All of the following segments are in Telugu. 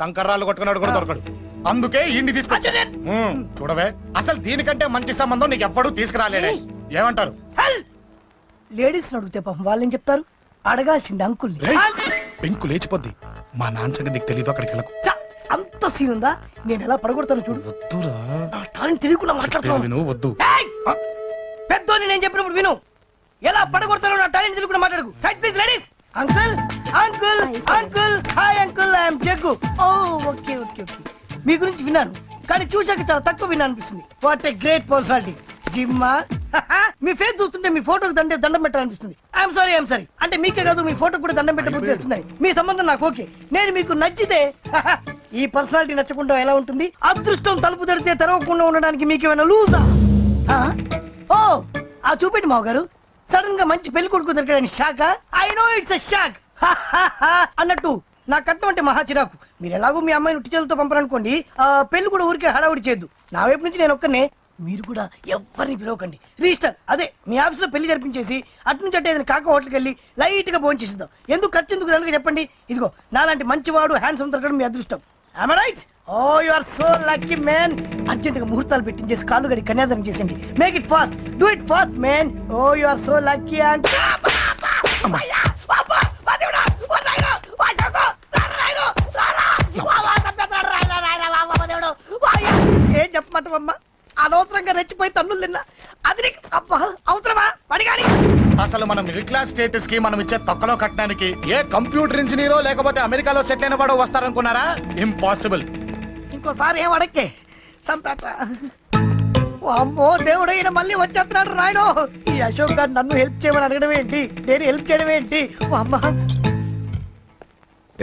కంకర్రాలు కొట్టుకున్నాడు కూడా దొరకడు. అందుకే ఇండి తీసుకొచ్చా. చూడవే, అసలు దీనికంటే మంచి సంబంధం నీకు ఎప్పుడూ తీసుకురాలేడే. ఏమంటారు? లేడీస్ అడిగితే పాపం వాళ్ళేం చెప్తారు? అడగాల్సింది అంకుల్. పెంకు లేచిపోద్ది. మా నాన్న సంగతి నీకు తెలీదు, అక్కడికి వెళ్ళకు. అంత సీన్ ఉందా? నేను ఎలా పడగొడతాను చూడు. వద్దురా, నా టాలెంట్ తెలియకుండా మాట్లాడుతున్నాను. వద్దు. పెద్దోని నేను చెప్పినప్పుడు విను. ఎలా పడగొడతానో నా టాలెంట్ తెలియకుండా మాట్లాడకు. Side please ladies. Uncle uncle uncle hi uncle, I'm Jaggu. Oh okay okay okay. మీ గురించి విన్నాను, కానీ చూశాక చాలా తక్కువ విన్నా అనిపిస్తుంది. What a great personality. జిమ్మా, మీ ఫేస్ చూస్తుంటే మీ ఫోటోకి దండం పెట్టాలనిపిస్తుంది. ఐఎమ్ సారీ అంటే మీకే కాదు, మీ ఫోటో కూడా దండం పెట్టబుద్ధి వస్తుంది. మీ సంబంధం నాకు ఓకే. నేను మీకు నచ్చితే ఈ పర్సనాలిటీ నచ్చకుండా ఎలా ఉంటుంది? అదృష్టం తలుపు తెరితే తెరవకుండా ఉండడానికి మీకేమైనా లూజా? ఓ ఆ చూపెట్టి మావ గారు. సడన్ గా మంచి పెళ్లి కొడుకు దొరికాడని shock. I know it's a shock అన్నట్టు నా కట్నం అంటే మహా చిరాకు. మీరు ఎలాగో మీ అమ్మాయిని ఉట్టి చేతులతో పంపరనుకోండి, పెళ్లి కూడా ఊరికే హడావుడి చేయొద్దు. నా వైపు నుంచి నేను ఒక్కనే, మీరు కూడా ఎవరిని పిలవకండి. రిజిస్టర్ అదే మీ ఆఫీస్లో పెళ్లి జరిపించేసి అటు నుంచి అంటే ఏదైనా కాక హోటల్కి వెళ్ళి లైట్ గా భోజనం చేసిద్దాం. ఎందుకు ఖర్చు ఎందుకు కనుక చెప్పండి. ఇదిగో నాలాంటి మంచివాడు హ్యాండ్సమ్ దొరకడం మీ అదృష్టం. Am I right? Oh, you are so lucky, man. Urgent గా ముహూర్తాలు పెట్టించేసి కాళ్ళు గడి కన్యాదానం చేసేయండి. Make it fast, do it fast, man. Oh, you are so lucky. And ఏం చెప్పమంటావమ్మా? అనవసరంగా రెచ్చిపోయి తన్నులు తిన్నా. అది అవసరమా? పడిగాని అసలు మన మిడిల్ క్లాస్ స్టేటస్ కి మనం ఇచ్చే తొక్కలో కట్టడానికి ఏ కంప్యూటర్ ఇంజనీరో లేకపోతే అమెరికాలో సెటిల్ అయిన వాడు వస్తారనుకున్నారా? ఇంపాసిబుల్. ఇంకోసారి ఏం అడక్కే సంపేట. అమ్మో దేవుడు, ఈయన మళ్ళీ వచ్చేస్తున్నాడు రాయుడు. ఈ అశోక్ గారు నన్ను హెల్ప్ చేయమని అడగడం ఏంటి, నేను హెల్ప్ చేయడం ఏంటి? అమ్మా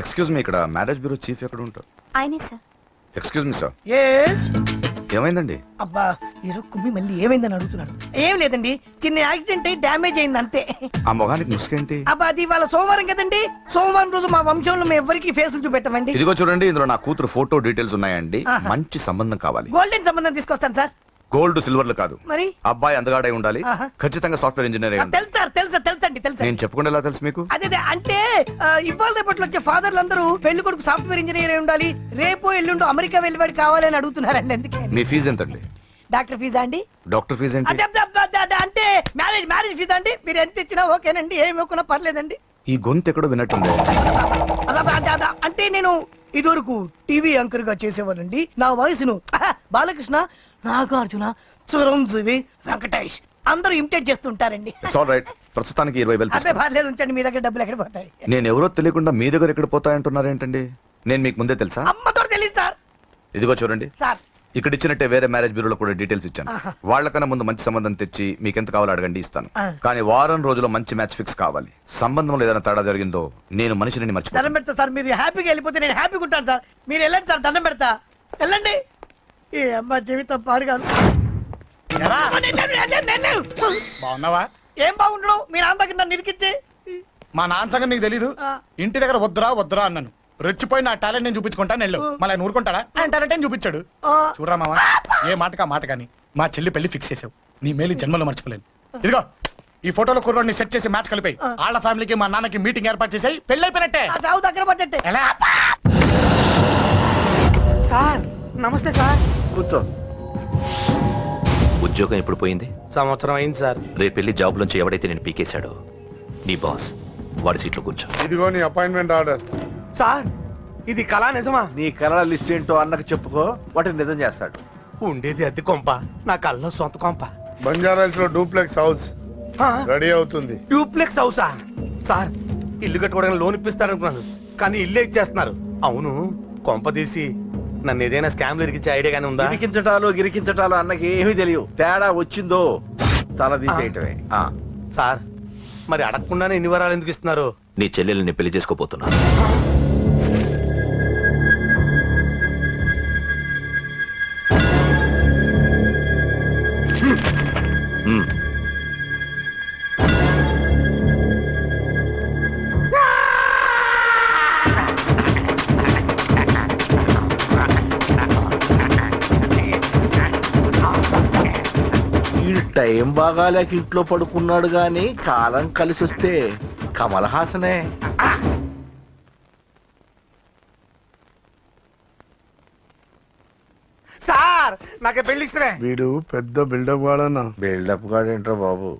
ఎక్స్క్యూజ్ మీ, ఇక్కడ మ్యారేజ్ బ్యూరో చీఫ్ ఎక్కడ ఉంటారు? ఆయనే sir. Excuse me sir. Yes. ఏమైందండి? అబ్బా ఈరోజు కుమ్మి మళ్ళీ ఏమైందని అడుగుతున్నాడు. ఏం లేదండి, చిన్న యాక్సిడెంట్ అయి డ్యామేజ్ అయింది అంతే. ఆ మొగానికి ముసుకేంటి? అబ్బా అది వాళ్ళ సోమవారం కదండి. సోమవారం రోజు మా వంశంలో మేము ఎవరికి ఫేసులు చూపెట్టమండి. ఇదిగో చూడండి, ఇందులో నా కూతురు ఫోటో డీటెయిల్స్ ఉన్నాయండి. మంచి సంబంధం కావాలి. గోల్డెన్ సంబంధం తీసుకొస్తాను సార్. గోల్డ్ సిల్వర్లు కాదు, మరి అబ్బాయి అందగాడై ఉండాలి. ఖచ్చితంగా సాఫ్ట్వేర్ ఇంజనీర్. తెలుసండి. నేను చెప్పకుండా ఎలా తెలుసు మీకు? అదే అంటే ఇవాళ రేపట్లో వచ్చే ఫాదర్లు అందరూ పెళ్లి కొడుకు సాఫ్ట్వేర్ ఇంజనీర్ అయి ఉండాలి, రేపు ఎల్లుండి అమెరికా వెళ్ళివాడు కావాలని అడుగుతున్నారండి. ఎందుకే? మీ ఫీజు ఎంతండి? డాక్టర్ ఫీజా అండి? డాక్టర్ ఫీజు ఏంటి? అంటే మ్యారేజ్ ఫీజా అండి. మీరు ఎంత ఇచ్చినా ఓకేనండి, ఏమి ఇవ్వకున్నా పర్లేదండి. ఈ గొంతు ఎక్కడో విన్నట్టుంది. అంటే నేను ఇదివరకు టీవీ యాంకర్ గా చేసేవాడండి. నా వయసును బాలకృష్ణ, నాగార్జున, చిరంజీవి, వెంకటేష్ అందరూ ఇమిటేట్ చేస్తుంటారండి. ప్రస్తుతానికి 20,000. అదే పర్లేదు, ఉంచండి. మీ దగ్గర డబ్బులు ఎక్కడ పోతాయి? నేను ఎవరో తెలియకుండా మీ దగ్గర ఎక్కడ పోతాయంటున్నారేంటండి? నేను మీకు ముందే తెలుసా? అమ్మతో తెలియదు సార్. ఇదిగో చూడండి సార్, ఇక్కడ ఇచ్చినట్టే వేరే మ్యారేజ్ బ్యూరోలో కూడా డీటెయిల్స్ ఇచ్చాను. వాళ్ళకన్నా ముందు మంచి సంబంధం తెచ్చి మీకు ఎంత కావాలో అడగండి, ఇస్తాను. కానీ వారం రోజుల్లో మంచి మ్యాచ్ ఫిక్స్ కావాలి. సంబంధంలో ఏదైనా తేడా జరిగిందో నేను మనిషిని మర్చిపోతాను. దండం పెడతా సార్. మీరు హ్యాపీగా వెళ్ళిపోతే నేను హ్యాపీగా ఉంటాను సార్. మీరు వెళ్ళండి సార్, దండం పెడతా. వెళ్ళండి. ఈ అమ్మ జీవితం పాడుగాను. బాగున్నావా? ఏం బాగుండడం? మీ నాన్న దగ్గర నన్ను ఇరికిచ్చి. మా నాన్న సంగతి నీకు తెలీదు. ఇంటి దగ్గర వద్దురా అన్నాను. రెచ్చిపోయి నా టాలెంట్ నేను చూపించుకుంటాను వెళ్ళు. మళ్ళీ ఆయన ఊరుకుంటాడా? ఆయన టాలెంట్ చూపించాడు. చూడరా మావా, ఏ మాటకా మాట కానీ మా చెల్లి పెళ్లి ఫిక్స్ చేసావు. నీ మేలు జన్మలో మర్చిపోలేను. ఇదిగో ఈ ఫోటోలో కుర్రోడిని సెట్ చేసి మ్యాచ్ కలిపాయి. వాళ్ళ ఫ్యామిలీకి మా నాన్నకి మీటింగ్ ఏర్పాటు చేసాయి. పెళ్లి అయిపోయినట్టే. దగ్గర పడ్డట్టే. ఎలా? సార్ నమస్తే సార్. కూర్చో. ఉద్యోగం ఎప్పుడు పోయింది? సంవత్సరం అయింది సార్. రేపు వెళ్ళి జాబ్ నుంచి ఎవడైతే నేను పీకేశాడో నీ బాస్ వాడి సీట్లో కూర్చో. ఇదిగో నీ అపాయింట్మెంట్ ఆర్డర్. సార్ ఇది కళా నిజమా? నీ కళల లిస్ట్ ఏంటో అన్నకు చెప్పుకో, వాటిని నిజం చేస్తాడు. ఉండేది అద్దె కొంప, నా కళ్ళలో సొంత కొంప. బంజారాస్ లో డూప్లెక్స్ హౌస్ రెడీ అవుతుంది. డూప్లెక్స్ హౌసా? సార్ ఇల్లు కట్టుకోవడానికి లోన్ ఇప్పిస్తారనుకున్నాను, కానీ ఇల్లే ఇచ్చేస్తున్నారు. అవును, కొంప తీసి నన్ను ఏదైనా స్కామ్ ఇరికించే ఐడియా గానీ ఉందా? గిరికించటాలు అన్నకి ఏమీ తెలియదు. తేడా వచ్చిందో తల తీసేయటమే. సార్ మరి అడగకుండానే ఇన్ని వరాలు ఎందుకు ఇస్తున్నారు? నీ చెల్లెల్ని పెళ్లి చేసుకోబోతున్నా. టైం బాగాలేక ఇంట్లో పడుకున్నాడు గాని కాలం కలిసి వస్తే కమల్ హాసనే. సార్ నాకే పెళ్లి ఇష్టమే. వీడు పెద్ద బిల్డప్ వాడన్నా. బిల్డప్ గాడేంట్రా బాబు,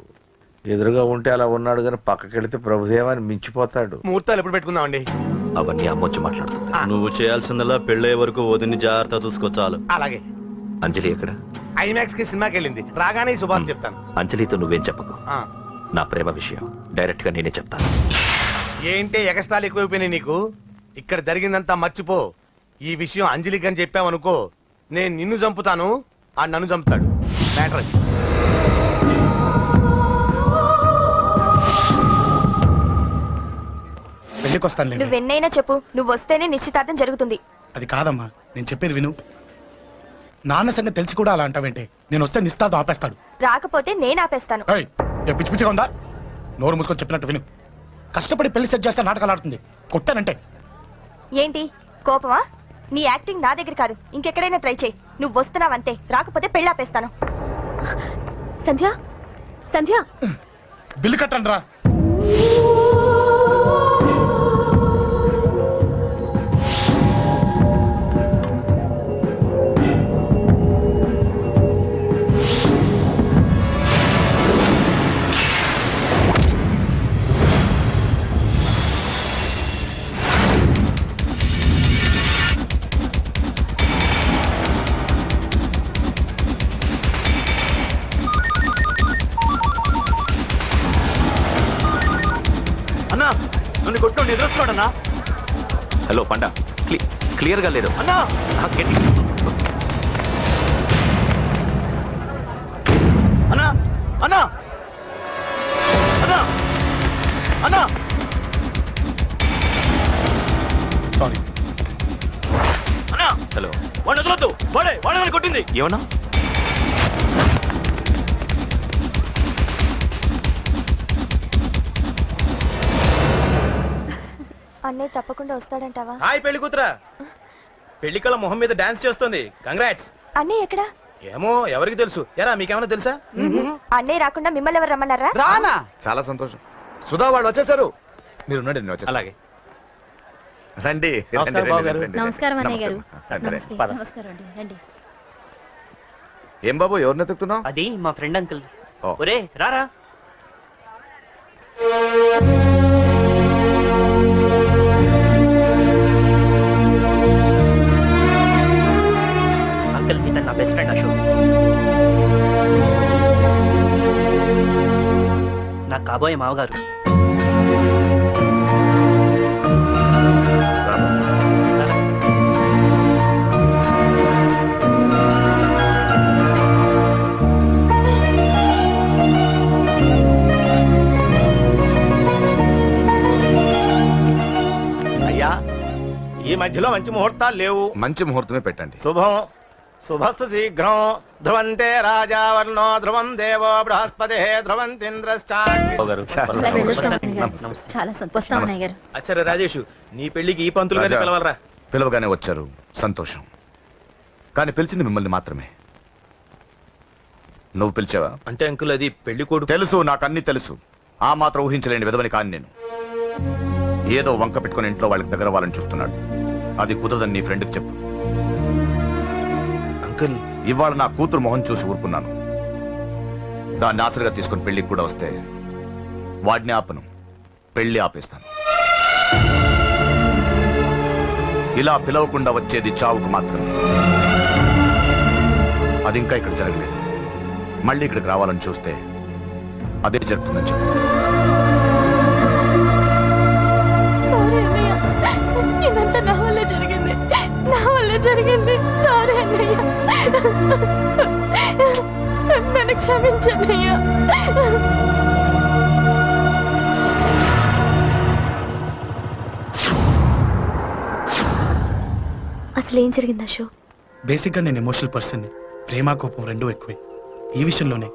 ఎదురుగా ఉంటే అలా ఉన్నాడు కానీ పక్కకెళ్తే ప్రభుదేవాన్ని మించిపోతాడు. ముహూర్తాలు ఎప్పుడు పెట్టుకుందామండి? అవన్నీ అమ్మొచ్చి మాట్లాడుతుంది. నువ్వు చేయాల్సిందలా పెళ్ళే వరకు వదిని జాగ్రత్త చూసుకో చాలు. అలాగే. అంజలి ఎక్కడ? ఐమాక్స్ కి సినిమాకి వెళ్ళింది, రాగానే ఈ శుభాన్ని చెప్తాను. అంజలితో నువ్వేం చెప్పకు. ఆ. నా ప్రేమ విషయం డైరెక్ట్ గా నేనే చెప్తాను. ఏంటి ఎగస్ట్రాలు ఎక్కువైపోయినాయి నీకు? ఇక్కడ జరిగిందంతా మర్చిపో. ఈ విషయం అంజలికి అని చెప్పావనుకో, నేను నిన్ను చంపుతాను, ఆ నన్ను చంపుతాడు. మ్యాటర్ అది. పెళ్లికి వస్తాను. నువ్వెన్నైనా చెప్పు, నువ్వు వస్తేనే నిశ్చితార్థం జరుగుతుంది. అది కాదమ్మా, నేను చెప్పేది విను. నాన్న సంగతి తెలిసి కూడా అలా అంటావేంటే? నేను వస్తే నిస్తాతో ఆపేస్తాడు. రాకపోతే నేను ఆపేస్తాను. ఏయ్, ఏ పిచ్చి పిచ్చిగా ఉందా? నోరు మూసుకొని చెప్పినట్టు విను. కష్టపడి పెళ్లి సెట్ చేస్తే నాటకాలు ఆడుతుంది. కొట్టానంటే ఏంటి కోపమా? నీ యాక్టింగ్ నా దగ్గర కాదు, ఇంకెక్కడైనా ట్రై చేయి. నువ్వు వస్తున్నావంతే, రాకపోతే పెళ్ళి ఆపేస్తాను. సంధ్య, సంధ్య, బిల్లు కట్టండి రా. అన్నా నన్ను కొట్టు ఎదురుస్తున్నాడన్నా. హలో పండ, క్లియర్ గా లేదు అన్నా గట్టి. అన్నా అన్నా అన్నా అన్నా సారీ. అన్నా హలో, వాడిని వదలొద్దు. వాడే నన్ను కొట్టింది. ఏమన్నా? అన్నయ్య తప్పకుండా వస్తాడంటావా? హాయ్ పెళ్లి కూతురా. పెళ్లి కళ మొహం మీద డాన్స్ చేస్తుంది. కంగ్రాట్స్. అన్నయ్య ఎక్కడా? ఏమో ఎవరికి తెలుసు. ఎరా మీకేమైనా తెలుసా? అన్నయ్య రాకుండా మిమ్మల్ని ఎవరు రమ్మన్నారా? రానా? చాలా సంతోషం. సుధా వాళ్ళు వచ్చేసారు. మీరు ఉండండి, నేను వచ్చేస్తాను. అలాగే. రండి. నమస్కారం బాబు గారు. నమస్కారం అన్నయ్య గారు. రండి. పద. నమస్కారం అండి, రండి. ఏం బాబు, ఎవరిని ఎత్తుకుతున్నావు? అది మా ఫ్రెండ్ అంకుల్. ఓ. ఒరే రారా. అంకుల్ ఇతను నా బెస్ట్ ఫ్రెండ్ అశోక్. నా కాబోయే మావగారు. అయ్యా, ఈ మధ్యలో మంచి ముహూర్తాలు లేవు. మంచి ముహూర్తమే పెట్టండి. శుభం శుభస్తు శీఘ్రం. ధ్రువంతే రాజావర్ణో ధ్రువం దేవో బృహస్పతి ధ్రువంతింద్రశ్చాగ్ని. అలా వెళ్ళొస్తాం అన్నయ్య గారు. చాలా సంతోషం అన్నయ్య గారు. అచ్చరే రాజేష్, నీ పెళ్లికి ఈ పంతులు గారిని రాజా, పిలవాలరా. పిలవగానే వచ్చారు, సంతోషం. కానీ పిలిచింది మిమ్మల్ని మాత్రమే. నువ్వు పిలిచావా? అంటే అంకుల్ అది పెళ్లి కొడుకు. తెలుసు, నాకు అన్ని తెలుసు. ఆ మాత్రం ఊహించలేని విధవని కాని నేను. ఏదో వంక పెట్టుకుని ఇంట్లో వాళ్ళకి దగ్గర వాళ్ళని చూస్తున్నాడు. అది కుదరదని నీ ఫ్రెండ్కి చెప్పు. అంకుల్ ఇవాళ నా కూతురు మొహం చూసి ఊరుకున్నాను. దాన్ని ఆసరిగా తీసుకుని పెళ్లికి కూడా వస్తే వాడిని ఆపను, పెళ్లి ఆపేస్తాను. ఇలా పిలవకుండా వచ్చేది చావుకు మాత్రమే. అది ఇంకా ఇక్కడ జరగలేదు. మళ్ళీ ఇక్కడికి రావాలని చూస్తే అదే జరుగుతుందని చెప్పు. సారీ అన్నయ్య, ఇదంతా నా వల్ల జరిగింది, నా వల్ల జరిగింది. సారీ అన్నయ్య, నన్ను క్షమించన్నయ్య. అసలు ఏం జరిగింది అశోక్? బేసిక్గా నేను ఎమోషనల్ పర్సన్ని. ప్రేమ కోపం రెండూ ఎక్కువే. ఈ విషయంలోనే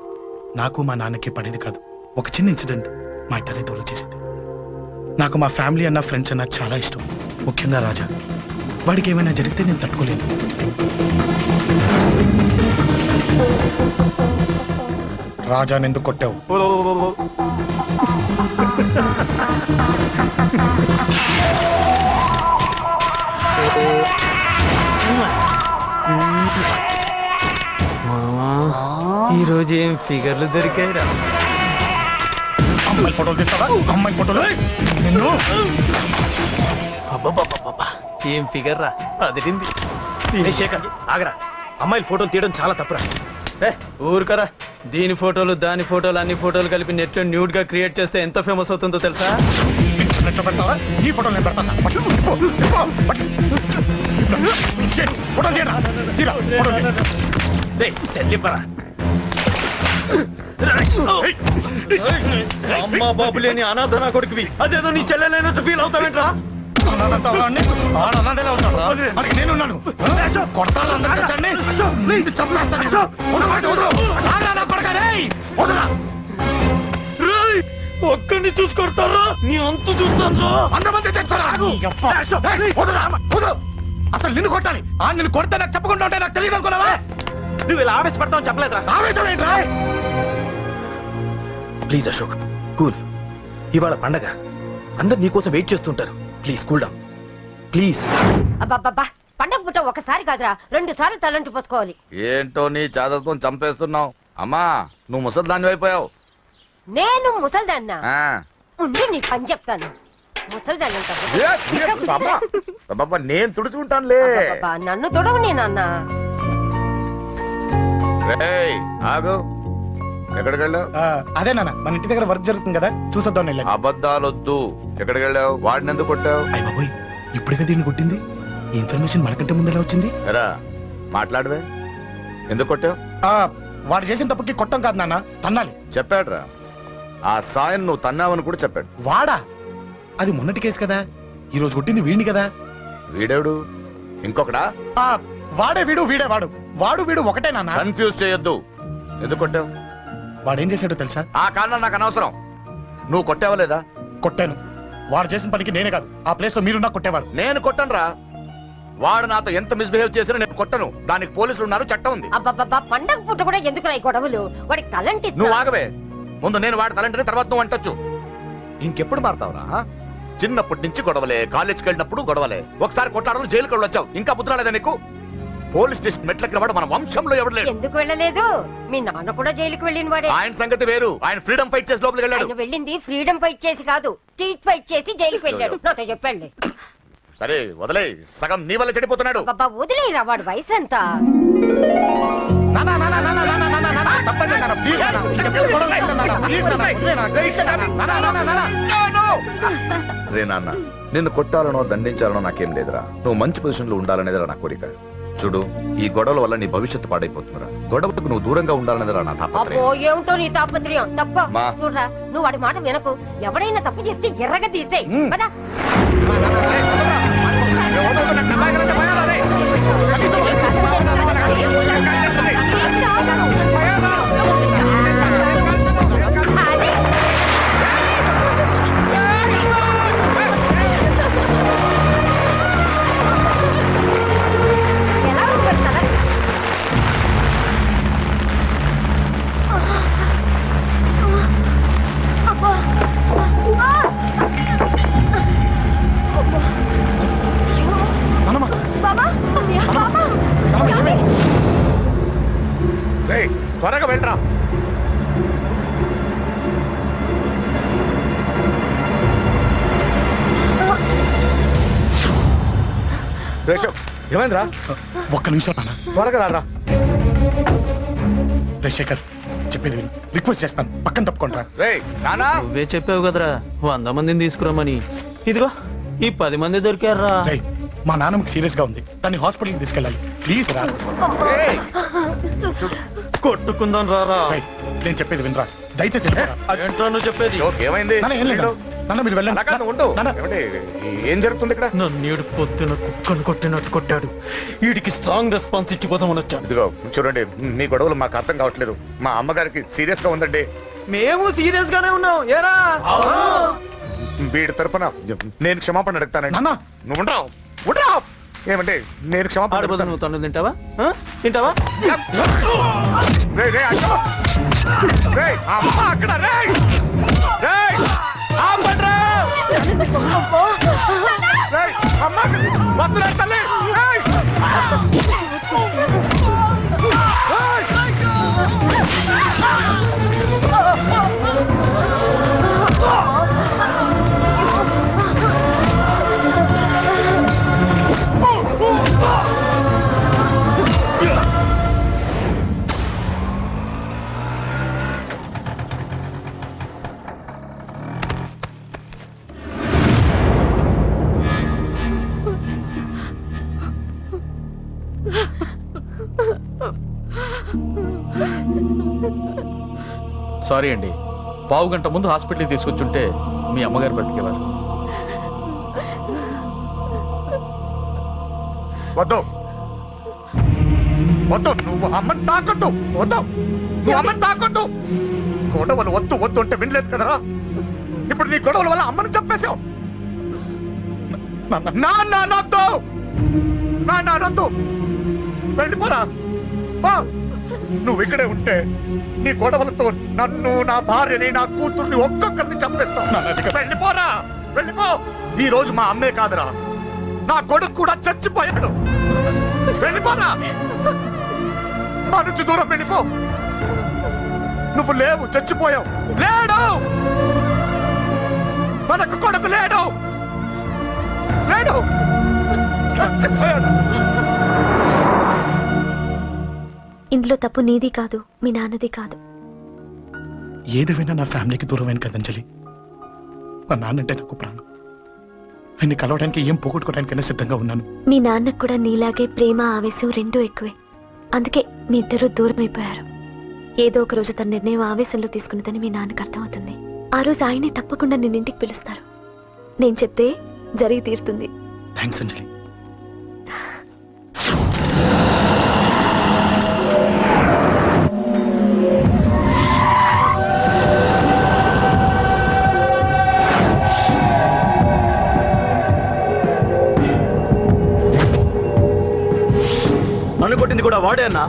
నాకు మా నాన్నకి పడేది కాదు. ఒక చిన్న ఇన్సిడెంట్ మా ఇద్దరిని దూరం చేసింది. నాకు మా ఫ్యామిలీ అన్న ఫ్రెండ్స్ అన్న చాలా ఇష్టం, ముఖ్యంగా రాజా. వాడికి ఏమైనా జరిగితే నేను తట్టుకోలేను. రాజాని ఎందుకు కొట్టావు? ఈ రోజు ఏం ఫిగర్లు దొరికాయిరా. అమ్మాయి ఫోటోలు తీస్తావా? అమ్మాయి ఫోటోలు నిన్ను అబ్బబ్బబ్బబ్బబ్బా, ఏం ఫిగర్ రా, అదిరింది. ఏ శేఖర్ ఆగరా, అమ్మాయిల ఫోటోలు తీయడం చాలా తప్పురా. ఊరుకరా, దీని ఫోటోలు దాని ఫోటోలు అన్ని ఫోటోలు కలిపి నెట్ లో న్యూడ్ గా క్రియేట్ చేస్తే ఎంత ఫేమస్ అవుతుందో తెలుసా? నెట్లో పెడతావా? ఈ ఫోటోలు నేను పెడతాను. ఫోటోలు చేయరా, తీరా, ఫోటోలు తీ. సెల్లిపరా అమ్మా బాబు లేని అనాథన కొడుకువి, అదేదో నీ చెల్లెలైనట్టు ఫీల్ అవుతావేంట్రా? నేనున్నాను. కొడతాను అందరికీ చండి. చంపేస్తాను. ఒక్కడిని చూసుకొడతారా, నీ అంతు చూస్తాను. అంతమంది అసలు నిన్ను కొట్టాలి. నిన్ను కొడితే నాకు చెప్పకుండా ఉంటే నాకు తెలియదు అనుకున్నావా? నువ్వు ఇలా ఆవేశపడతావు చెప్పలేదురా. ఆవేశం ఏంట్రా? Please Ashok, cool. ఇవాళ పండగ, అందరు నీకోసం వెయిట్ చేస్తుంటారు. Please cool down please. అబ్బబ్బబ్బా, పండగ పుట్ట ఒకసారి కాదురా 2 సార్లు తలంటి పోసుకోవాలి. ఏంటో నీ చాదత్వం చంపేస్తున్నావు. అమ్మా, నువ్వు ముసలి దాన్ని అయిపోయావు. నేను ముసల్దాన్నా ఉండి నీ పని చెప్తాను. ముసల్దాన్ని నేను తుడుచుకుంటానులే. నన్ను తొడవు నేనన్నా. ఆగు, ఎక్కడికి వెళ్ళావు? అదే నాన్న, మన ఇంటి దగ్గర వర్క్ జరుగుతుంది కదా, చూసొద్దాం వెళ్ళాను. అబద్ధాలొద్దు. ఎక్కడికి వెళ్ళావు? వాడిని ఎందుకు కొట్టావు? అయ్య బాబోయ్, ఇప్పుడుగా దీన్ని కొట్టింది. ఈ ఇన్ఫర్మేషన్ మనకంటే ముందు ఎలా వచ్చింది? ఎరా మాట్లాడవే, ఎందుకు కొట్టావు? వాడు చేసిన తప్పుకి కొట్టం కాదు నాన్న, తన్నాలి. చెప్పాడురా, ఆ సాయం నువ్వు తన్నావని కూడా చెప్పాడు. వాడా? అది మొన్నటి కేసు కదా, ఈ రోజు కొట్టింది వీడిని కదా. వీడేవుడు? ఇంకొకడా? వాడే వీడు, వీడే వాడు. వాడు వీడు ఒకటే నాన్న. కన్ఫ్యూజ్ చేయొద్దు. ఎందుకు కొట్టావు? వాడేం చేశాడో తెలుసా? ఆ కారణం నాకు అనవసరం. నువ్వు కొట్టావా లేదా? కొట్టాను. వాడు చేసిన పనికి నేనే కాదు, ఆ ప్లేస్ లో మీరున్నా కొట్టేవారు. నేను కొట్టనురా. వాడు నాతో ఎంత మిస్బిహేవ్ చేసినా నేను కొట్టను. దానికి పోలీసులు ఉన్నారు, చట్టం ఉంది. అబ్బబ్బబ్బా, పండగ పుట్ట కూడా ఎందుకు ఈ గొడవలు? వాడికి తలంటి. నువ్వు ఆగవే. ముందు నేను వాడి తలంటే తర్వాత నువ్వు అంటొచ్చు. ఇంకెప్పుడు మారుతావురా? చిన్నప్పటి నుంచి గొడవలే, కాలేజ్కి వెళ్ళినప్పుడు గొడవలే. ఒకసారి కొట్లాడలు జైలుకి వచ్చావు, ఇంకా బుద్ధరాలేదా నీకు? పోలీస్ స్టేషన్ మెట్లకి వాడు మన వంశంలో ఎవరు లేడు. ఎందుకు వెళ్ళలేదు? మీ నాన్న కూడా జైలుకి వెళ్ళిన వాడే. ఆయన సంగతి వేరు. ఆయన ఫ్రీడమ్ ఫైట్ చేసి లోపలికి వెళ్ళాడు. ఆయన వెళ్ళింది ఫ్రీడమ్ ఫైట్ చేసి కాదు, స్ట్రీట్ ఫైట్ చేసి జైలుకి వెళ్ళాడు. నాతో చెప్పండి. సరే వదిలే, సగం నీ వల్ల చెడిపోతున్నాడు. బాబా వదిలేరా, వాడు వయసు ఎంత? రే నాన్న, నిన్ను కొట్టాలనో దండించాలనో నాకేం లేదురా. నువ్వు మంచి పొజిషన్ లో ఉండాలనేదిరా నా కోరిక. చూడు, ఈ గొడవల వల్ల నీ భవిష్యత్తు పాడైపోతుందిరా. గొడవకు నువ్వు దూరంగా ఉండాలనేదిరా నా తాపత్రయం. అబ్బో, ఏమిటో నీ తాపత్రయం. తప్ప చూడరా, నువ్వు వాడి మాట వినకు. ఎవడైనా తప్పు చేస్తే ఎర్రగా తీసేయ్. పదా. త్వరగా వెళ్ళరా. ఏమైందిరా? ఒక్క నిమిషం నాన్న, త్వరగా రారా. శేఖర్ చెప్పేది విను, రిక్వెస్ట్ చేస్తాను, పక్కన తప్పుకుంటా. నువ్వే చెప్పావు కదరా 100 మందిని తీసుకురామని. ఇదిగో ఈ 10 మంది దొరికారా. మా నాన్నకి సీరియస్ గా ఉంది, దాన్ని హాస్పిటల్కి తీసుకెళ్ళాలి. ప్లీజ్ రా. కొట్టుకుందాం రారా. నేను చెప్పేది వినరా, దయచేసి నువ్వు చెప్పేది. ఏమైంది? నాన్న మీరు వెళ్ళండి. ఏం జరుగుతుంది ఇక్కడ? నన్ను పొద్దున కుక్కను కొట్టినట్టు కొట్టాడు. వీడికి స్ట్రాంగ్ రెస్పాన్స్ ఇచ్చిపోదామని వచ్చాను. ఇదిగో చూడండి, మీ గొడవలు మాకు అర్థం కావట్లేదు. మా అమ్మగారికి సీరియస్ గా ఉందండి. మేము సీరియస్ గానే ఉన్నాం. ఏరా వీడి తరపున నేను క్షమాపణ అడుగుతానండి. నువ్వు ఉండరావు. ఏమంటే నేను క్షమాపణ. నువ్వు తను తింటావా? తింటావా? అమ్మ సారీ అండి, పావు గంట ముందు హాస్పిటల్కి తీసుకొచ్చుంటే మీ అమ్మగారు బ్రతికేవారు. వద్దు వద్దు, నువ్వు అమ్మని తాకొద్దు. వద్దు, నువ్వు అమ్మని తాకొద్దు. గొడవలు వద్దు వద్దు అంటే వినలేదు కదరా. ఇప్పుడు నీ గొడవల వల్ల అమ్మని చెప్పేశావు. నాన్నొద్దు, నాన్నొద్దు, వెళ్ళిపోరా. నువ్వు ఇక్కడే ఉంటే నీ గొడవలతో నన్ను, నా భార్యని, నా కూతుర్ని ఒక్కొక్కరిని చంపేస్తావు. వెళ్ళిపోరా, వెళ్ళిపో. ఈ రోజు మా అమ్మే కాదురా, నా కొడుకు కూడా చచ్చిపోయాడు. వెళ్ళిపోరా, మా నుంచి దూరం వెళ్ళిపో. నువ్వు లేవు, చచ్చిపోయావు. లేడు, మనకు కొడుకు లేడు, లేడు, చచ్చిపోయాడు. ఇందులో తప్పు నీది కాదు, మీ నాన్నది కాదు. ఏదేమైనా నా ఫ్యామిలీకి దూరమైన కదంజలి. మా నాన్నంటే నాకు ప్రాణం. ఆయన్ని కలవడానికి ఏం పోగొట్టుకోవడానికైనా సిద్ధంగా ఉన్నాను. మీ నాన్నకు కూడా నీలాగే ప్రేమ, ఆవేశం రెండూ ఎక్కువే. అందుకే మీ ఇద్దరు దూరం అయిపోయారు. ఏదో ఒక రోజు తన నిర్ణయం ఆవేశంలో తీసుకున్నదని మీ నాన్నకు అర్థమవుతుంది. ఆ రోజు ఆయనే తప్పకుండా నిన్నింటికి పిలుస్తారు. నేను చెప్తే జరిగి తీరుతుంది. థ్యాంక్స్ అంజలి. నన్ను కొట్టింది కూడా వాడే అన్నా.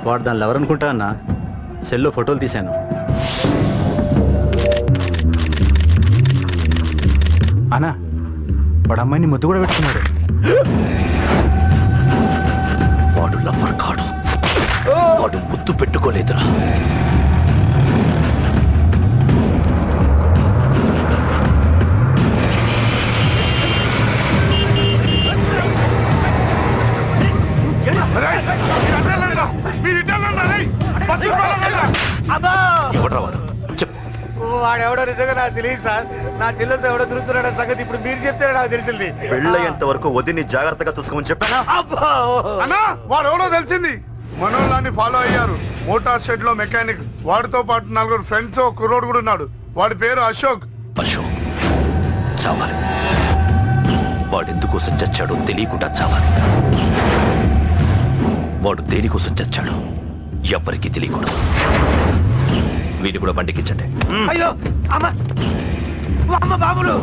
వాడు దానిలో ఎవరనుకుంటా అన్నా, సెల్లో ఫోటోలు తీశాను. అన్నా, వాడు అమ్మాయిని ముద్దు కూడా పెట్టుకున్నాడు. వాడు లవ్వర్ కాడు, వాడు ముద్దు పెట్టుకోలేదురా. ఎవడ్రా వాడు? చెప్పు. వాడెవడో నిజంగా నాకు తెలియదు సార్. నా చెల్లెలతో ఎవడో తిరుగుతున్నాడు సంగతి ఇప్పుడు మీరు చెప్తే నాకు తెలిసింది. పెళ్ళయ్యేంత వరకు వదిని జాగ్రత్తగా చూసుకోమని చెప్పానా? అన్నా, వాడు ఎవడో తెలిసింది. మనోళ్ళని ఫాలో అయ్యారు. మోటార్ షెడ్ లో మెకానిక్. వాడితో పాటు 4 ఫ్రెండ్స్, ఒక కుర్రోడు కూడా ఉన్నాడు. వాడి పేరు అశోక్. అశోక్ చావాలి. వాడెందుకోసం చచ్చాడో తెలియకుండా చావాలి. వాడు దేనికోసం చచ్చాడో ఎవ్వరికీ తెలియకూడదు. వీడిని కూడా బండికించండి. అయ్యో అమ్మ, అమ్మ బాబులు.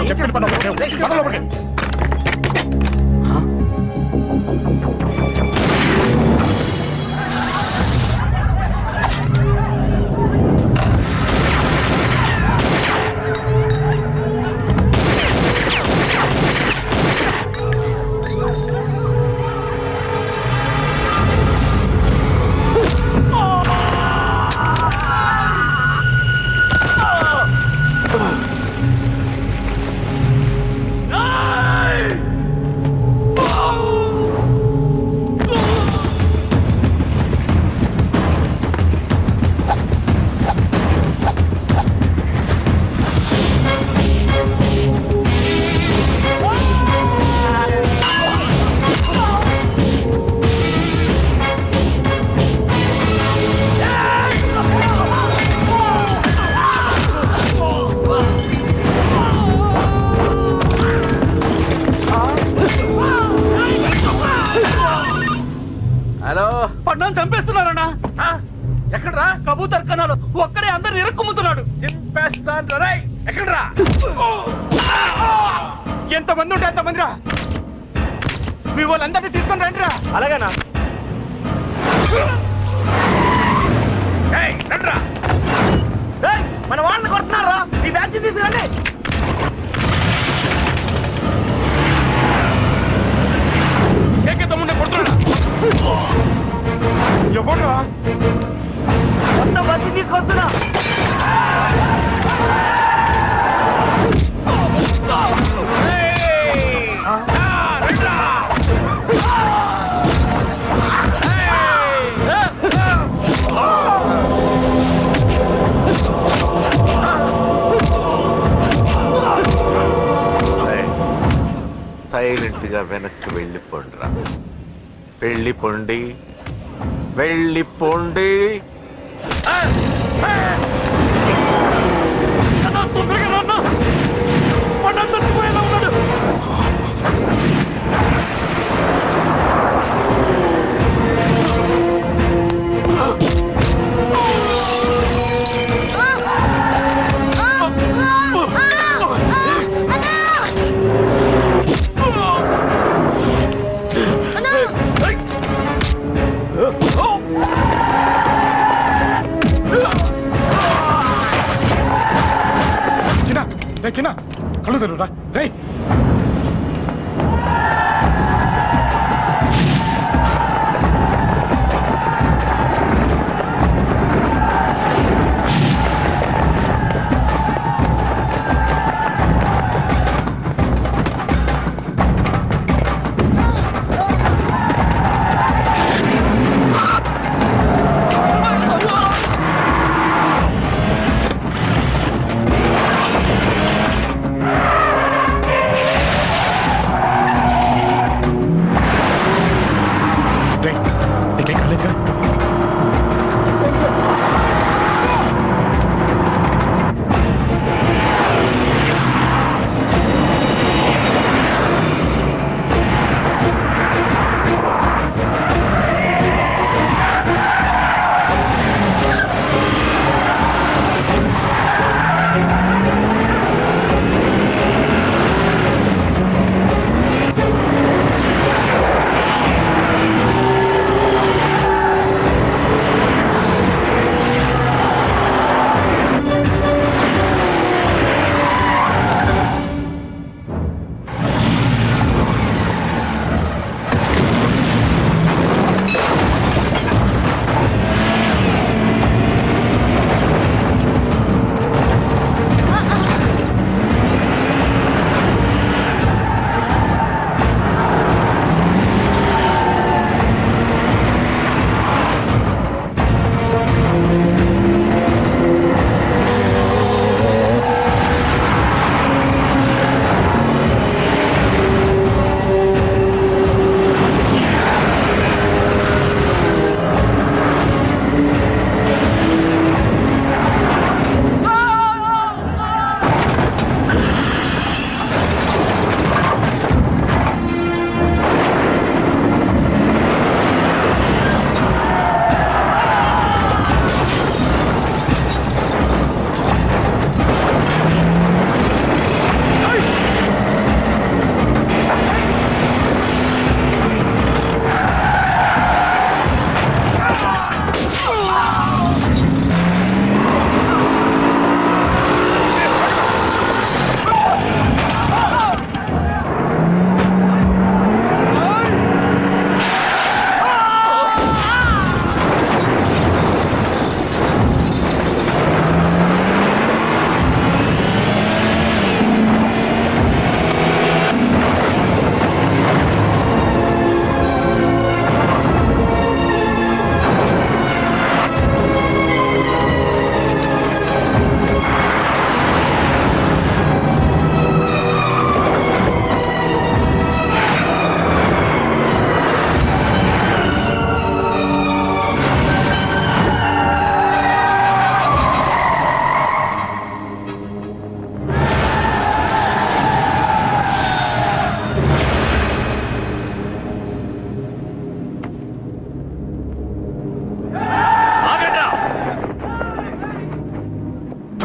చెప్పిన పని లోపలికి. Ah! కుమ్ముతున్నాడు. చింపేస్తాను రేయ్. ఎక్కడ్రా? ఎంతమంది ఉంటే అంతమంది రా. మీ వాళ్ళందరినీ తీసుకొని రండి రా. అలాగేనా? ఏయ్, రండ్రా. మన వాళ్ళని కొడుతున్నారా? ఈ బ్యాచ్ తీసుకురండి. ముందే కొడుతున్నా. ఎవరురా? మొత్తం బస్సు తీసుకొస్తున్నా. సైలెంట్ గా వెనక్కి వెళ్ళిపోండిరా. వెళ్ళిపోండి, వెళ్ళిపోండి. చిన్న కళ్ళు తెరురా రే.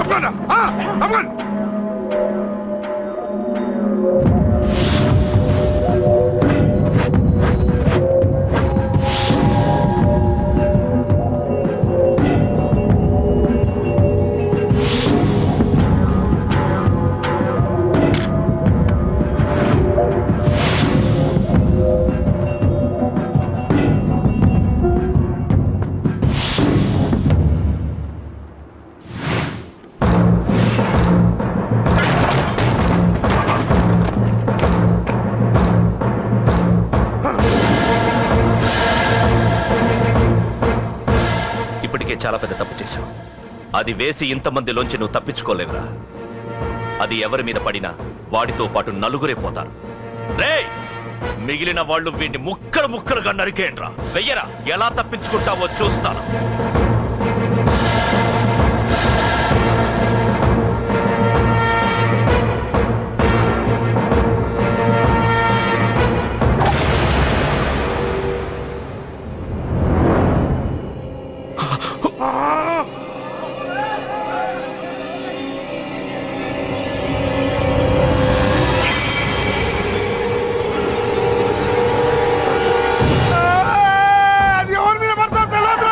తప్పకుండా తప్పకుండా. ఇప్పటికే చాలా పెద్ద తప్పు చేశావు. అది వేసి ఇంతమందిలోంచి నువ్వు తప్పించుకోలేవురా. అది ఎవరి మీద పడినా వాడితో పాటు నలుగురే పోతారు. రేయ్, మిగిలిన వాళ్ళు వీడిని ముక్కలు ముక్కలుగా నరికేయండ్రా. వెయ్యరా, ఎలా తప్పించుకుంటావో చూస్తాను. అది ఎవరి మీద పడతా తెలియదు.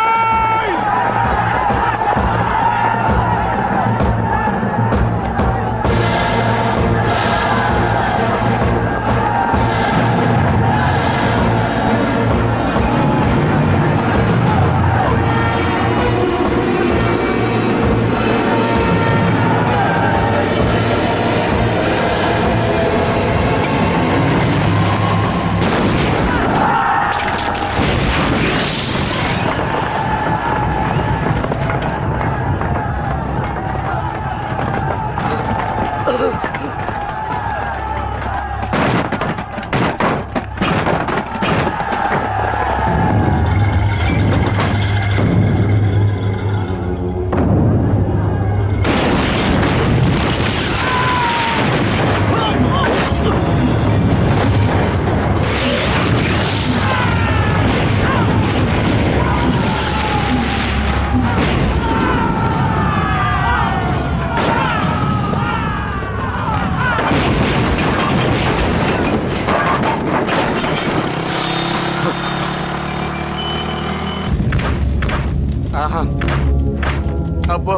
అబ్బో,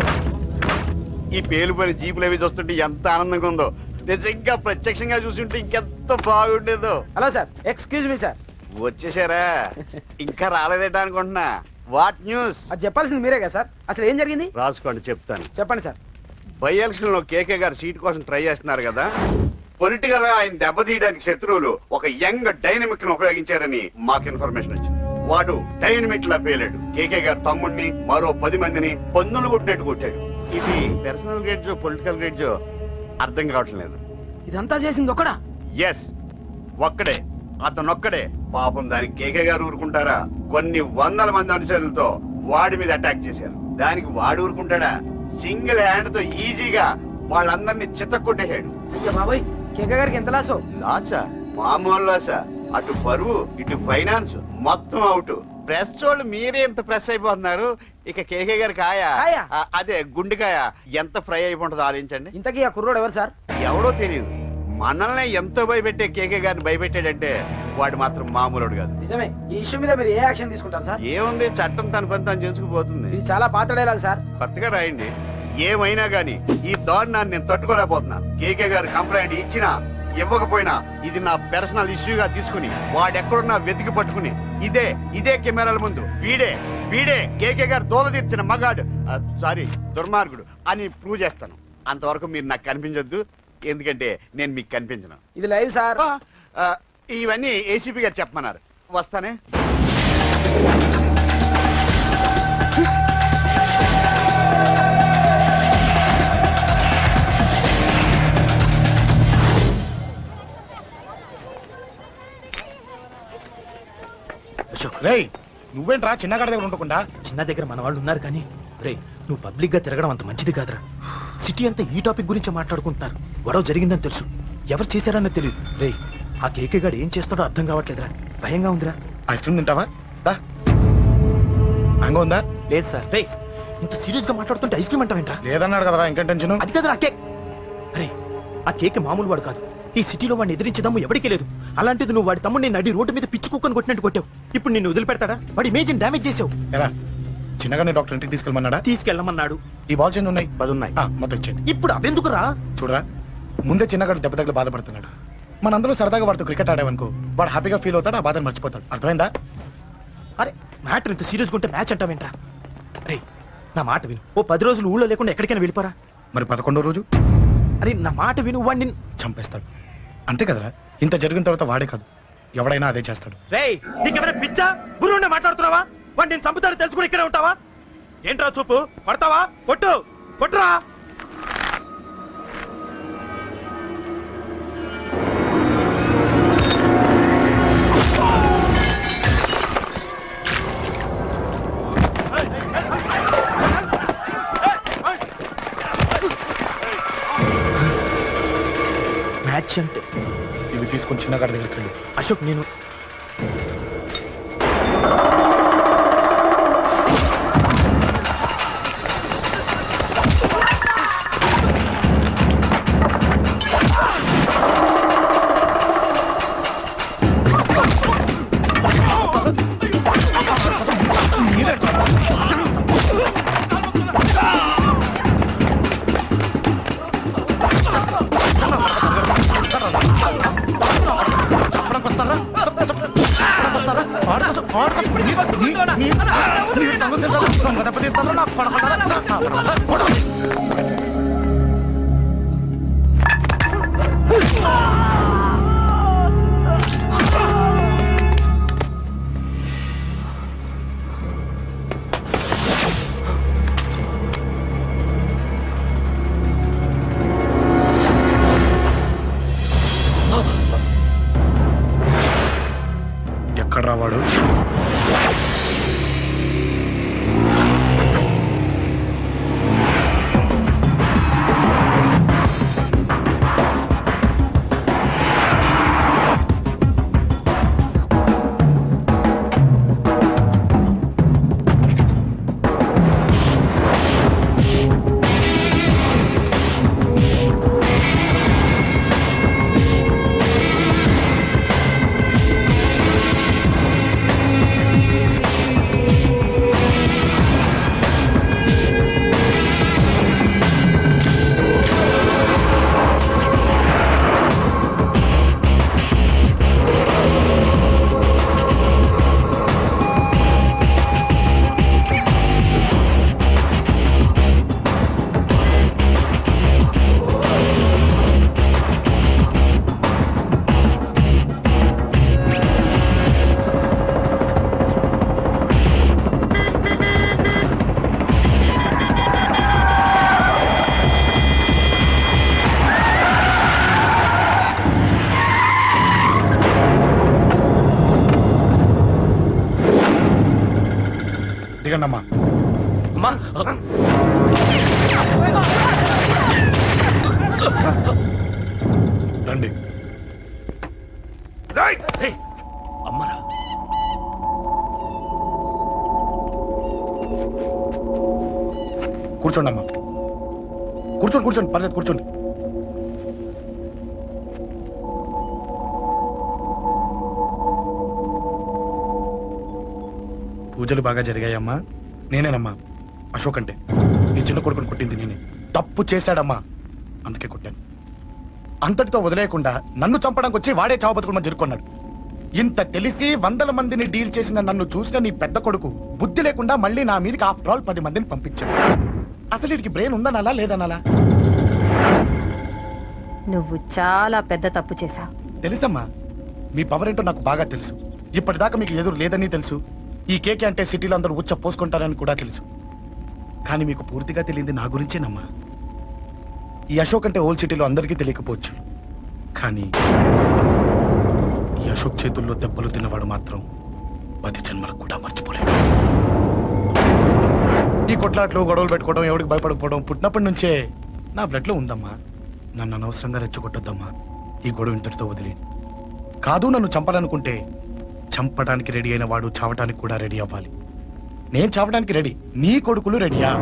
ఈ పేలుపోయిన జీపులు అవి చూస్తుంటే ఎంత ఆనందంగా ఉందో. నిజంగా ప్రత్యక్షంగా చూస్తుంటే ఇంకెంత బాగుండేదో. Hello sir, excuse me sir. వచ్చేసారా? ఇంకా రాలేదేట అనుకుంటున్నా. What news? అది చెప్పాల్సింది మీరే కదా సార్. అసలు ఏం జరిగింది? రాసుకోండి, చెప్తాను. చెప్పండి సార్. బై ఎలక్షన్ లో కేకే గారు సీట్ కోసం ట్రై చేస్తున్నారు కదా. పొలిటికల్ గా ఆయన దెబ్బతీయడానికి శత్రువులు ఒక యంగ్ డైనమిక్ ను ఉపయోగించారని మాకు ఇన్ఫర్మేషన్ వచ్చింది. వాడు డైనమిక్ లా పేలాడు. కేకే గారు తమ్ముడిని, మరో 10 మందిని పన్నులు కొట్టినట్టు కొట్టాడు. ఇది పర్సనల్ గ్రేడ్జో పొలిటికల్ గ్రేడ్జో అర్థం కావట్లేదు. ఇదంతా చేసింది ఒకడా? ఎస్, ఒక్కడే, అతనొక్కడే. పాపం దానికి కేకే గారు ఊరుకుంటారా? కొన్ని వందల మంది అనుచరులతో వాడి మీద అటాక్ చేశారు. దానికి వాడు ఊరుకుంటాడా? సింగిల్ హ్యాండ్ తో ఈజీగా వాళ్ళందరినీ చిత్తకొట్టేశాడు. అయ్యో బాబోయ్, కేకే గారికి ఎంత లాసో? లాసా? మామూలు లాసా? అటు పరువు, ఇటు ఫైనాన్స్, మొత్తం అవుట్. ప్రెస్ వాళ్ళు మీరే ఎంత ప్రెస్ అయిపోతున్నారు. ఇక కేకే గారి కాయ, అదే గుండెకాయ ఎంత ఫ్రై అయిపోతుందో ఆలోచించండి. ఇంతకీ ఆ కుర్రోడు ఎవరు సార్? ఎవడో తెలియదు. మనల్ని ఎంతో భయపెట్టే కేకే గారిని భయపెట్టాడంటే వాడు మాత్రం మామూలుడు కాదు. నిజమే. ఈ ఇష్యూ మీద మీరు ఏ యాక్షన్ తీసుకుంటారు సార్? ఏముంది, చట్టం తన పని తను చేసుకుపోతుంది. ఇది చాలా పాత డైలాగ్ సార్. కొత్తగా రాయండి. ఏమైనా గానీ ఈ దారుణాన్ని నేను తట్టుకోలేకపోతున్నా. కేకే గారు కంప్లైంట్ ఇచ్చినా ఇవ్వకపోయినా ఇది నా పర్సనల్ ఇష్యూగా తీసుకుని వాడెక్కడున్నా వెతికి పట్టుకుని ఇదే కెమెరాల ముందు వీడే కేకే గారు దూల తీర్చిన మగాడు, సారీ దుర్మార్గుడు అని ప్రూవ్ చేస్తాను. అంతవరకు మీరు నాకు కనిపించొద్దు, ఎందుకంటే నేను మీకు కనిపించను. ఇది లైవ్ సార్. ఇవన్నీ ఏసీపీ గారు చెప్పమన్నారు. వస్తానే. రేయ్, నువ్వేంట్రా చిన్నగాడి దగ్గర ఉండకుండా? చిన్న దగ్గర మన వాళ్ళు ఉన్నారు కానీ రే, నువ్వు పబ్లిక్ గా తిరగడం అంత మంచిది కాదురా. సిటీ అంతా ఈ టాపిక్ గురించి మాట్లాడుకుంటున్నారు. గొడవ జరిగిందని తెలుసు, ఎవరు చేశారన్నది తెలియదు. రే, ఆ కేకే గాడు ఏం చేస్తాడో అర్థం కావట్లేదురా. భయంగా ఉందిరా. ఐస్ క్రీమ్ తింటావా? మ్యాంగో ఉందా? లేదు సార్. రే, ఇంత సీరియస్ గా మాట్లాడుతుంటే ఐస్ క్రీమ్ అంటావేంట్రా? లేదన్నాడు కదరా ఇంకా టెన్షన్. అది కదా ఆ కేక్. అరే ఆ కేక్ మామూలు వాడు కాదు. ఈ సిటీలో వాడిని ఎదిరించేదమ్ము ఎవరికీ లేదు. అలాంటిది నువ్వు వాడి తమ్ముడిని నడి రోడ్డు మీద పిచ్చి కుక్కను కొట్టినట్టు కొట్టావు. ఇప్పుడు నిన్ను వదిలిపెడతాడా? వాడి ఇమేజ్ డ్యామేజ్ చేసావు. ఎరా చిన్నగానే డాక్టర్ ఇంటికి తీసుకెళ్ళమన్నాడా? తీసుకెళ్ళమన్నాడు. ఈ బాల్స్ ఎన్ని ఉన్నాయి? 10 ఉన్నాయి. మొత్తం ఇచ్చేయండి. ఇప్పుడు అవెందుకురా? చూడరా ముందే చిన్నగాడు దెబ్బ తగిలి బాధపడుతున్నాడు. మనందరూ సరదాగా వాడితో క్రికెట్ ఆడామనుకో వాడు హ్యాపీగా ఫీల్ అవుతాడు, ఆ బాధను మర్చిపోతాడు. అర్థమైందా? అరే మ్యాటర్ ఇంత సీరియస్గా ఉంటే మ్యాచ్ అంటావేంట్రా? అరే నా మాట విను. ఓ 10 రోజులు ఊళ్ళో లేకుండా ఎక్కడికైనా వెళ్ళిపోరా. మరి 11వ రోజు? అరే నా మాట విను, వాడిని చంపేస్తాడు. అంతే కదరా? ఇంత జరిగిన తర్వాత వాడే కాదు ఎవడైనా అదే చేస్తాడు. రేయ్ నీకెవరైనా పిచ్చా గురువునే మాట్లాడుతున్నావా? వాడిని నేను చంపుతాను తెలుసుకుని ఇక్కడే ఉంటావా? ఏంట్రా చూపు? పడతావా? కొట్టు కొట్టురా. మ్యాచ్ అంటే ఇవి తీసుకొని చిన్నగాడి దగ్గరికి వెళ్ళి అశోక్ నేను ఎక్కడ రావాడు? దిగండమ్మా. రండి. అమ్మరా కూర్చోండి అమ్మా. కూర్చోండి కూర్చోండి, పర్లేదు కూర్చోండి. పూజలు బాగా జరిగాయమ్మా? నేనేనమ్మా అశోక్ అంటే. నీ చిన్న కొడుకుని కొట్టింది నేనే. తప్పు చేశాడమ్మా, అందుకే కొట్టాను. అంతటితో వదిలేయకుండా నన్ను చంపడానికి వచ్చి వాడే చావు బతుకుని జరుపుకున్నాడు. ఇంత తెలిసి 100 మందిని డీల్ చేసిన నన్ను చూసిన నీ పెద్ద కొడుకు బుద్ధి లేకుండా మళ్ళీ నా మీదకి ఆఫ్టర్ ఆల్ 10 మందిని పంపించాడు. అసలు వీడికి బ్రెయిన్ ఉందనాలా లేదనాలా? నువ్వు చాలా పెద్ద తప్పు చేశావు. తెలుసమ్మా, మీ పవర్ ఏంటో నాకు బాగా తెలుసు. ఇప్పటిదాకా మీకు ఎదురు లేదని తెలుసు. ఈ కేకే అంటే సిటీలో అందరూ ఉచ్చ పోసుకుంటారని కూడా తెలుసు. కానీ మీకు పూర్తిగా తెలియంది నా గురించేనమ్మా. ఈ అశోక్ అంటే ఓల్డ్ సిటీలో అందరికీ తెలియకపోవచ్చు, కానీ ఈ అశోక్ చేతుల్లో దెబ్బలు తిన్నవాడు మాత్రం 10 జన్మలకు కూడా మర్చిపోలేడు. ఈ కొట్లాట్లు గొడవలు పెట్టుకోవడం, ఎవరికి భయపడకపోవడం పుట్టినప్పటి నుంచే నా బ్లడ్ లో ఉందమ్మా. నన్ను అనవసరంగా రెచ్చగొట్టొద్దమ్మా. ఈ గొడవ ఇంతటితో వదిలే. కాదు, నన్ను చంపాలనుకుంటే చంపడానికి రెడీ అయిన వాడు చావటానికి కూడా రెడీ అవ్వాలి. నేను చావడానికి రెడీ, నీ కొడుకులు రెడీయా?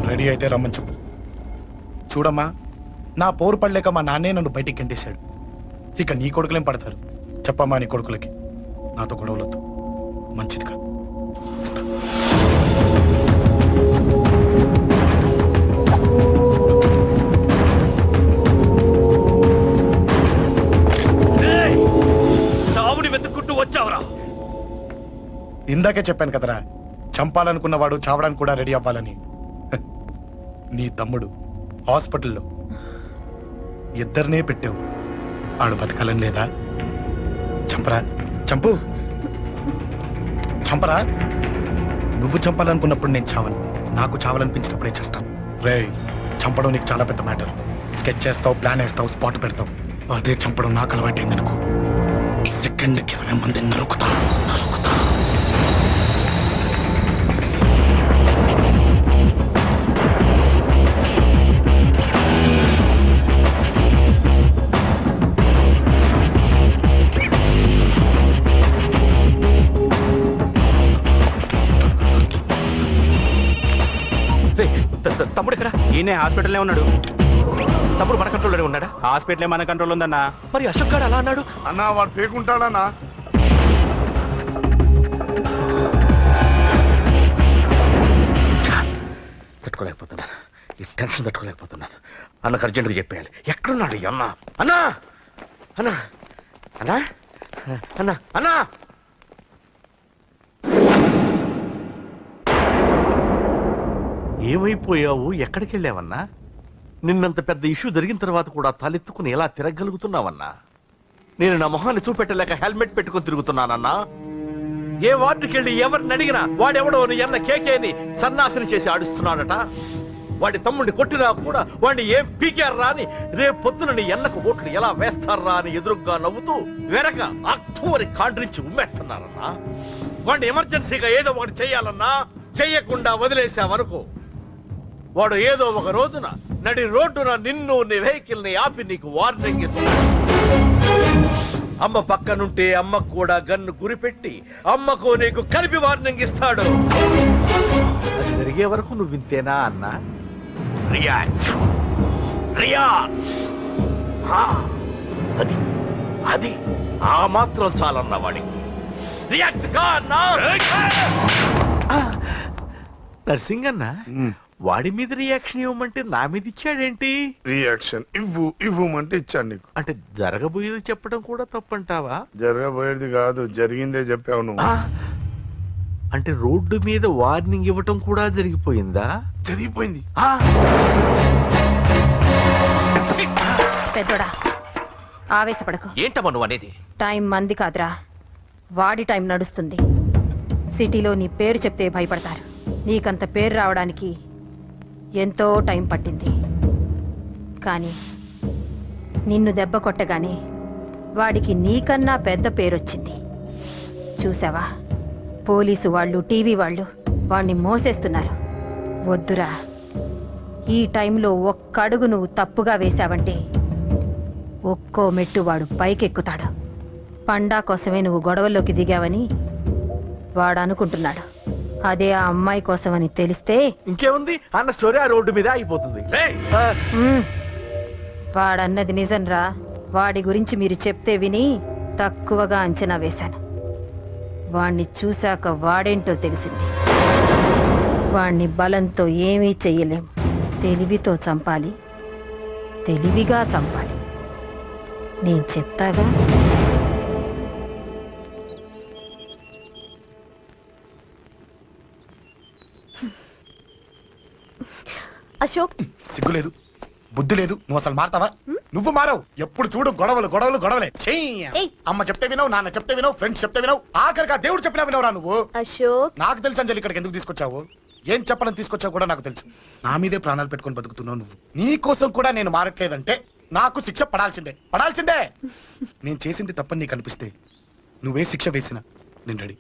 రెడీ అయితే రమ్మని చెప్పు. చూడమ్మా, నా పోరు పడలేక మా నాన్నే నన్ను బయటికి గంటేశాడు. ఇక నీ కొడుకులేం పడతారు? చెప్పమ్మా నీ కొడుకులకి నాతో గొడవలొద్దు, మంచిది కాదు. చావుని వెతుక్కుంటూ వచ్చావురా. ఇందాకే చెప్పాను కదరా, చంపాలనుకున్నవాడు చావడానికి కూడా రెడీ అవ్వాలని. నీ తమ్ముడు హాస్పిటల్లో ఇద్దరినే పెట్టావు, ఆడు బతకాలని లేదా? చంపరా, చంపు, చంపరా. నువ్వు చంపాలనుకున్నప్పుడు నేను చావను, నాకు చావాలనిపించినప్పుడే చేస్తాను. రేయ్, చంపడం నీకు చాలా పెద్ద మ్యాటర్. స్కెచ్ చేస్తావు, ప్లాన్ వేస్తావు, స్పాట్ పెడతావు. అదే చంపడం నాకు అలవాటైందనుకో, సెకండ్కి 20 మంది నరుకుతా. తమ్ముడు ఇక్కడ? ఈయనే హాస్పిటల్లో ఉన్నాడు. తమ్ముడు మన కంట్రోల్లోనే ఉన్నాడా? హాస్పిటలే మన కంట్రోల్ ఉందన్నా. మరి అశోక్ గారు అలా అన్నాడు? అన్నా వాడు పేకుంటాడన్నా. తట్టుకోలేకపోతున్నాను, ఈ టెన్షన్ తట్టుకోలేకపోతున్నాను. అన్నకు అర్జెంటుగా చెప్పేయాలి. ఎక్కడున్నాడు ఈ అన్న? అన్నా, అన్నా, అన్నా, అన్నా, అన్నా. ఏమైపోయావు? ఎక్కడికి వెళ్ళావన్నా? నిన్నంత పెద్ద ఇష్యూ జరిగిన తర్వాత కూడా తలెత్తుకుని ఎలా తిరగలుగుతున్నావన్నా? నేను నా మొహాన్ని చూపెట్టలేక హెల్మెట్ పెట్టుకుని తిరుగుతున్నానన్నా. ఏ వార్డుకి వెళ్ళి ఎవరిని అడిగినా వాడెవడో నీ అన్న కేకేని సన్నాసిని చేసి ఆడిస్తున్నాడట. వాడి తమ్ముడిని కొట్టినా కూడా వాడిని ఏం పీకారా అని రేపు పొద్దున నీ అన్నకు ఓట్లు ఎలా వేస్తారా అని ఎదురుగ్గా నవ్వుతూ వెనక అక్టోబరి కాండ్రించి ఉమ్మేస్తున్నారన్నా. వాడిని ఎమర్జెన్సీగా ఏదో ఒకటి చెయ్యాలన్నా, చెయ్యకుండా వదిలేసావనుకో, వాడు ఏదో ఒక రోజున నడి రోడ్డున నిన్ను నీ వెహికల్ ని ఆపి నీకు వార్నింగ్ ఇస్తాడు. అమ్మ పక్కనుంటే అమ్మకు కూడా గన్ను గురిపెట్టి అమ్మకు నీకు కలిపి వార్నింగ్ ఇస్తాడు. అది జరిగే వరకు నువ్వు వింతేనా అన్నా? React, react. అది అది ఆ మాత్రం చాలన్న వాడికి. రియాక్ట్ గా అన్నా. నర్సింగ్ అన్నా, వాడి మీద రియాక్షన్ ఇవ్వమంటే నా మీద ఇచ్చాడేంటి? రియాక్షన్ ఇవ్వమంటే ఇచ్చాడు నీకు. అంటే జరగబోయేది చెప్పడం కూడా తప్పంటావా? జరగబోయేది కాదు, జరిగిందే చెప్పావు నువ్వు. అంటే రోడ్డు మీద వార్నింగ్ ఇవ్వటం కూడా జరిగిపోయిందా? జరిగిపోయింది. పెద్దోడా, ఆవేశపడకు. ఏంటమ్మా నువ్వు అనేది? టైం మంది కాదురా, వాడి టైం నడుస్తుంది. సిటీలో నీ పేరు చెప్తే భయపడతారు. నీకంత పేరు రావడానికి ఎంతో టైం పట్టింది. కానీ నిన్ను దెబ్బ కొట్టగానే వాడికి నీకన్నా పెద్ద పేరొచ్చింది. చూసావా, పోలీసు వాళ్ళు, టీవీ వాళ్ళు వాడిని మోసేస్తున్నారు. వద్దురా, ఈ టైంలో ఒక్క అడుగు నువ్వు తప్పుగా వేశావంటే ఒక్కో మెట్టు వాడు పైకెక్కుతాడు. పండా కోసమే నువ్వు గొడవల్లోకి దిగావని వాడు అనుకుంటున్నాడు. అదే ఆ అమ్మాయి కోసమని తెలిస్తే ఇంకేముంది అన్న స్టోరీ ఆ రోడ్డు మీద అయిపోతుంది. వాడన్నది నిజంరా. వాడి గురించి మీరు చెప్తే విని తక్కువగా అంచనా వేశాను. వాణ్ణి చూశాక వాడేంటో తెలిసింది. వాణ్ణి బలంతో ఏమీ చెయ్యలేం. తెలివితో చంపాలి, తెలివిగా చంపాలి. నేను చెప్తాగా. అశోక్, సిగ్గులేదు, బుద్ధి లేదు, నువ్వు అసలు మారతావా? నువ్వు మారవు. ఎప్పుడు చూడు గొడవలు గొడవలు గొడవలే. అమ్మ చెప్తే వినవు, నాన్న చెప్తే వినవు, ఫ్రెండ్స్ చెప్తే వినవు, ఆఖరిగా దేవుడు చెప్పినా వినవురా నువ్వు. అశోక్, నాకు తెలుసు అంజలి ఇక్కడికి ఎందుకు తీసుకొచ్చావు, ఏం చెప్పాలని తీసుకొచ్చావు కూడా నాకు తెలుసు. నా మీదే ప్రాణాలు పెట్టుకొని బతుకుతున్నావు నువ్వు. నీ కోసం కూడా నేను మారట్లేదంటే నాకు శిక్ష పడాల్సిందే, పడాల్సిందే. నేను చేసింది తప్పని నీకు అనిపిస్తే నువ్వే శిక్ష వేసినా నేను రెడీ.